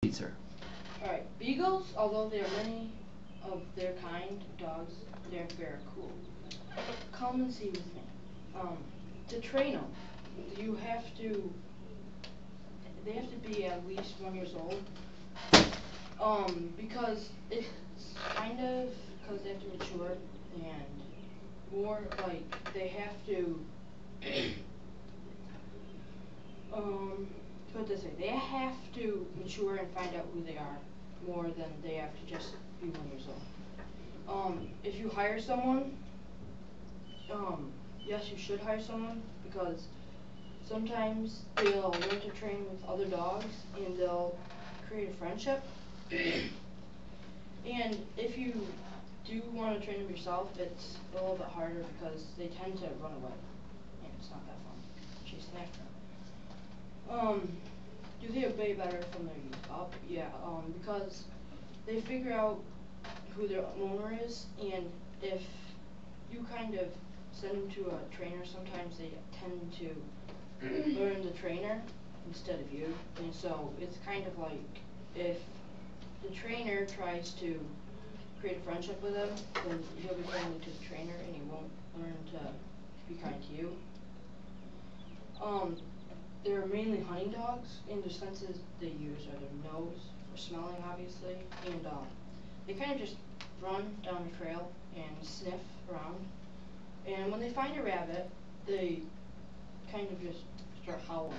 Sir. Alright, beagles, although there are many of their kind dogs, they're very cool. Come and see with me. To train them, they have to be at least 1 year old. Because it's because they have to mature and more like they have to, put it this way, they have to mature and find out who they are more than they have to just be 1 year old. If you hire someone, yes, you should hire someone because sometimes they'll learn to train with other dogs and they'll create a friendship. And if you do want to train them yourself, it's a little bit harder because they tend to run away and it's not that fun chasing after them. Do they obey better from their youth up? Yeah, because they figure out who their owner is, and if you kind of send them to a trainer, sometimes they tend to learn the trainer instead of you. And so it's kind of like if the trainer tries to create a friendship with them, then he'll be friendly to the trainer and he won't learn to be kind to you. They're mainly hunting dogs, and the senses they use are their nose for smelling, obviously, and they kind of just run down the trail and sniff around. And when they find a rabbit, they kind of just start howling.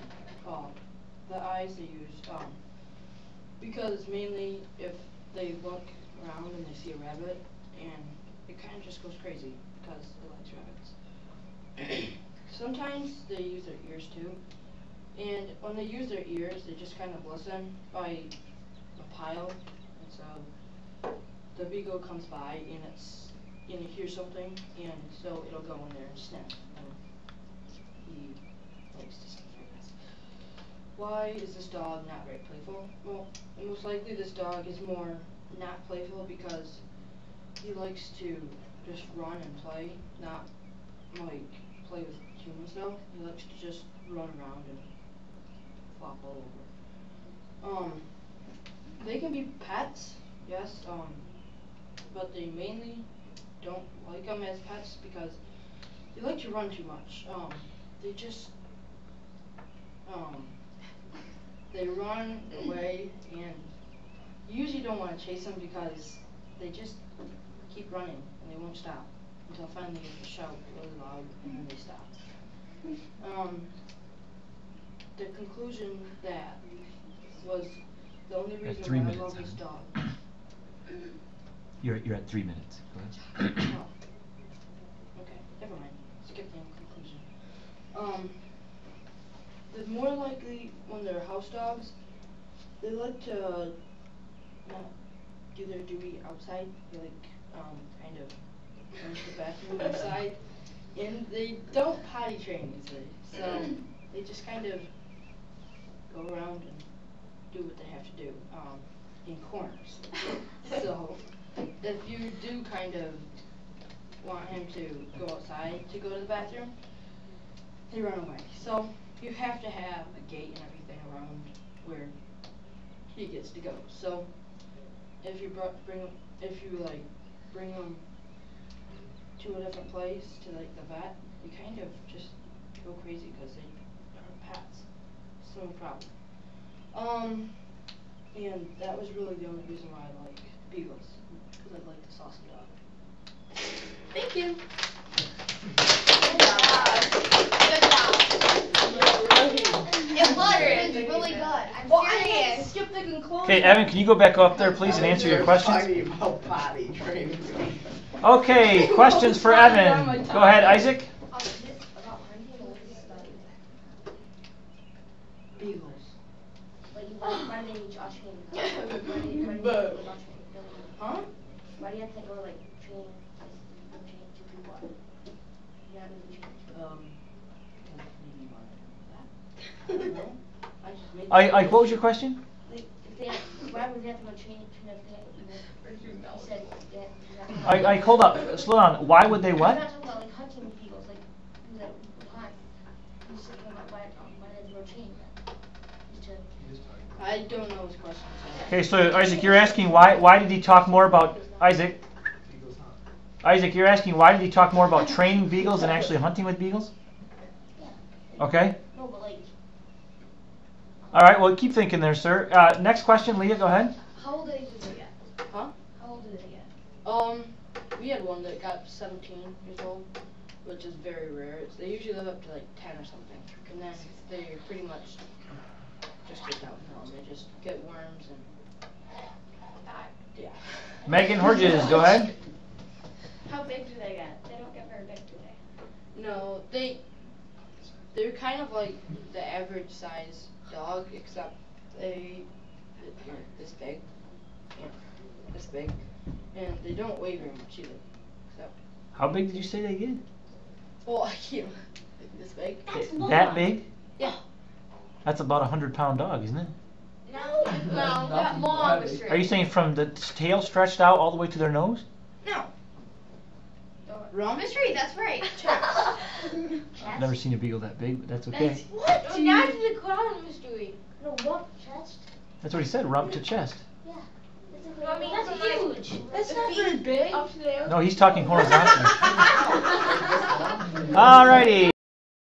The eyes they use, because mainly if they look around and they see a rabbit, and it kind of just goes crazy because it likes rabbits. Sometimes they use their ears too. And when they use their ears, they just kind of listen by a pile. And so the beagle comes by and it hears something, and so it'll go in there and sniff. And he likes to sniff, I guess. Why is this dog not very playful? Well, most likely this dog is more not playful because he likes to just run and play, not like play with humans though. He likes to just run around and flop all over. They can be pets, yes, but they mainly don't like them as pets because they like to run too much. They just, they run away, and you usually don't want to chase them because they just keep running and they won't stop until finally you shout really loud and then they stop. The conclusion that was the only reason why I love this dog. You're at 3 minutes. Go ahead. Oh. Okay, never mind. Skip the conclusion. The more likely when they're house dogs, they like to not do their duty outside. They like kind of go to the bathroom inside, and they don't potty train easily, so they just kind of go around and do what they have to do in corners. So if you do kind of want him to go outside to go to the bathroom, they run away. So you have to have a gate and everything around where he gets to go. So if you bring him to a different place, to like the vet, you kind of just go crazy because they are pets. So no problem. And that was really the only reason why I like beagles, because I like the saucy dog. Thank you. It's really good. I'm serious. Skip the conclusion. Okay, Evan, can you go back up there, please, and answer your questions? About potty training. Okay, questions for Evan. Go ahead, Isaac. Beagles. Why do they need Josh Huh? Why do you have to go like train to people? You know, I don't know. I just made I what was your question? if they why would they have to go train you said I hold up, slow down. Why would they I'm what? not talking about like hunting beagles, like that would hunt. I'm just talking about why they go train. I don't know his question. So Okay, so Isaac, you're asking why did he talk more about Isaac, you're asking why did he talk more about training beagles than actually hunting with beagles? Okay. No, but like. All right. Well, keep thinking there, sir. Next question, Leah. Go ahead. How old did they get? Huh? How old did they get? We had one that got 17 years old, which is very rare. They usually live up to like 10 or something, and then they pretty much just get downhill and they just get worms and yeah. Megan Horges, go ahead. How big do they get? They don't get very big, do they? No, they're kind of like the average size dog, except they're this big, this big, and they don't weigh very much either. So. How big did you say they get? Well, I can't. This big. That big? Yeah. That's about 100-pound dog, isn't it? No, that long was straight. Are you saying from the tail stretched out all the way to their nose? No. Wrong mystery, that's right. I've never seen a beagle that big, but that's okay. What? Oh, now it's the crown mystery. No, rump, chest. That's what he said, rump to chest. Yeah. I mean, that's huge. That's not very big. No, he's talking horizontally. Alrighty.